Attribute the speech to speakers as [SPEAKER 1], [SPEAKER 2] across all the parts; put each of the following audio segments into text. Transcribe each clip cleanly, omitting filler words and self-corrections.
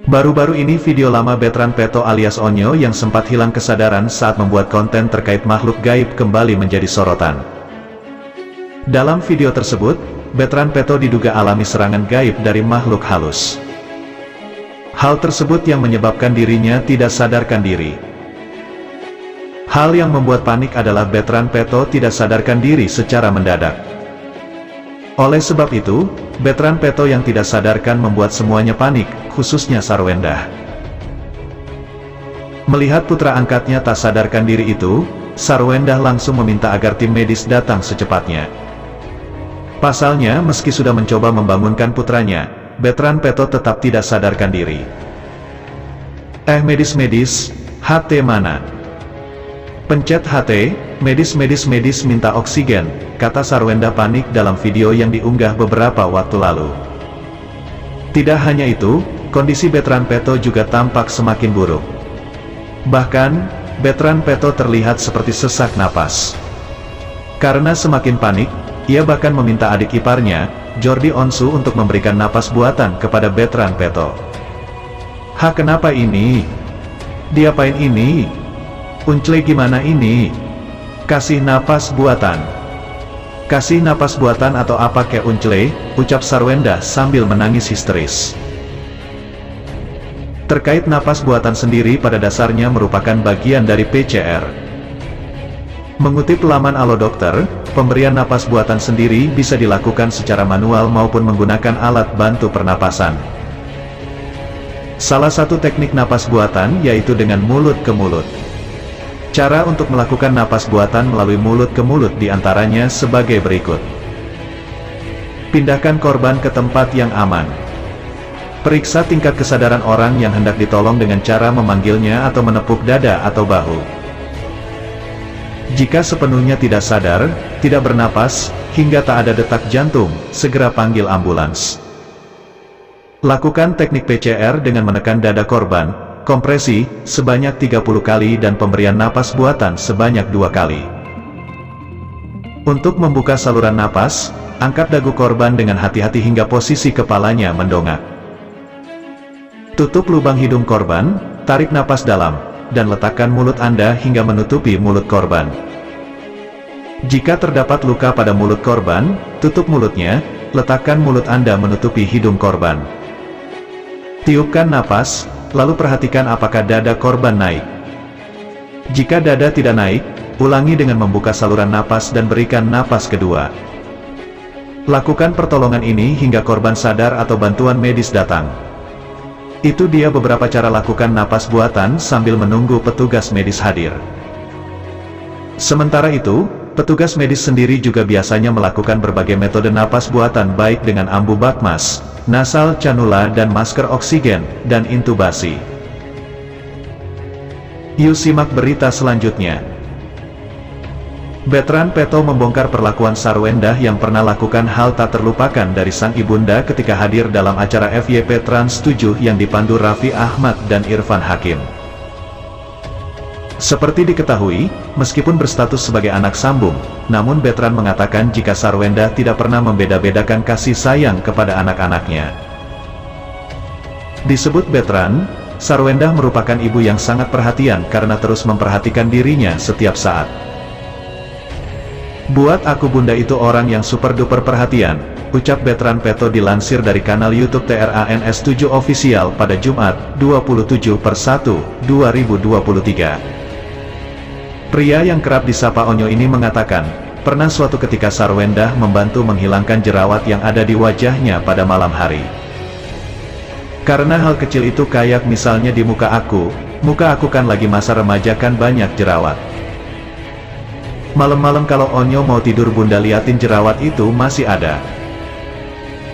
[SPEAKER 1] Baru-baru ini video lama Betran Peto alias Onyo yang sempat hilang kesadaran saat membuat konten terkait makhluk gaib kembali menjadi sorotan. Dalam video tersebut, Betran Peto diduga alami serangan gaib dari makhluk halus. Hal tersebut yang menyebabkan dirinya tidak sadarkan diri. Hal yang membuat panik adalah Betran Peto tidak sadarkan diri secara mendadak. Oleh sebab itu, Betran Peto yang tidak sadarkan membuat semuanya panik, khususnya Sarwendah. Melihat putra angkatnya tak sadarkan diri itu, Sarwendah langsung meminta agar tim medis datang secepatnya. Pasalnya, meski sudah mencoba membangunkan putranya, Betran Peto tetap tidak sadarkan diri. Medis, HT mana? Pencet HT, medis minta oksigen, kata Sarwendah panik dalam video yang diunggah beberapa waktu lalu. Tidak hanya itu, kondisi Betran Peto juga tampak semakin buruk. Bahkan, Betran Peto terlihat seperti sesak napas. Karena semakin panik, ia bahkan meminta adik iparnya, Jordi Onsu untuk memberikan napas buatan kepada Betran Peto. Kenapa ini? Diapain ini? Uncle gimana ini? Kasih napas buatan. Kasih napas buatan atau apa kek Uncle, ucap Sarwendah sambil menangis histeris. Terkait napas buatan sendiri pada dasarnya merupakan bagian dari PCR. Mengutip laman Alo Dokter, pemberian napas buatan sendiri bisa dilakukan secara manual maupun menggunakan alat bantu pernapasan. Salah satu teknik napas buatan yaitu dengan mulut ke mulut. Cara untuk melakukan napas buatan melalui mulut ke mulut diantaranya sebagai berikut. Pindahkan korban ke tempat yang aman. Periksa tingkat kesadaran orang yang hendak ditolong dengan cara memanggilnya atau menepuk dada atau bahu. Jika sepenuhnya tidak sadar, tidak bernapas, hingga tak ada detak jantung, segera panggil ambulans. Lakukan teknik PCR dengan menekan dada korban, kompresi sebanyak 30 kali dan pemberian napas buatan sebanyak 2 kali. Untuk membuka saluran napas, angkat dagu korban dengan hati-hati hingga posisi kepalanya mendongak. Tutup lubang hidung korban, tarik napas dalam, dan letakkan mulut Anda hingga menutupi mulut korban. Jika terdapat luka pada mulut korban, tutup mulutnya, letakkan mulut Anda menutupi hidung korban. Tiupkan napas, lalu perhatikan apakah dada korban naik. Jika dada tidak naik, ulangi dengan membuka saluran napas dan berikan napas kedua. Lakukan pertolongan ini hingga korban sadar atau bantuan medis datang. Itu dia beberapa cara lakukan napas buatan sambil menunggu petugas medis hadir. Sementara itu, petugas medis sendiri juga biasanya melakukan berbagai metode napas buatan baik dengan ambu bakmas, nasal canula dan masker oksigen, dan intubasi. Yuk simak berita selanjutnya. Betran Peto membongkar perlakuan Sarwendah yang pernah lakukan hal tak terlupakan dari sang ibunda ketika hadir dalam acara FYP Trans 7 yang dipandu Raffi Ahmad dan Irfan Hakim. Seperti diketahui, meskipun berstatus sebagai anak sambung, namun Betran mengatakan jika Sarwendah tidak pernah membeda-bedakan kasih sayang kepada anak-anaknya. Disebut Betran, Sarwendah merupakan ibu yang sangat perhatian karena terus memperhatikan dirinya setiap saat. Buat aku bunda itu orang yang super duper perhatian, ucap Betran Peto dilansir dari kanal YouTube TRANS 7 Official pada Jumat, 27/1/2023. Pria yang kerap disapa Onyo ini mengatakan, pernah suatu ketika Sarwendah membantu menghilangkan jerawat yang ada di wajahnya pada malam hari. Karena hal kecil itu kayak misalnya di muka aku kan lagi masa remaja kan banyak jerawat. Malam-malam kalau Onyo mau tidur bunda liatin jerawat itu masih ada.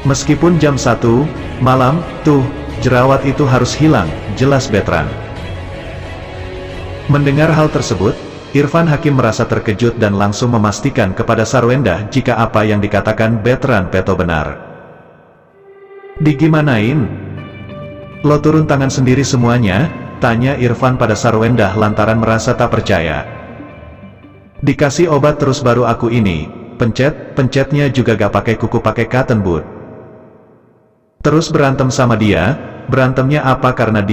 [SPEAKER 1] Meskipun jam 1 malam, tuh, jerawat itu harus hilang, jelas Betran. Mendengar hal tersebut, Irfan Hakim merasa terkejut dan langsung memastikan kepada Sarwendah jika apa yang dikatakan Betran Peto benar. Digimanain? Lo turun tangan sendiri semuanya? Tanya Irfan pada Sarwendah lantaran merasa tak percaya. Dikasih obat terus baru aku ini, pencetnya juga gak pakai kuku pakai cotton bud. Terus berantem sama dia, berantemnya apa karena dia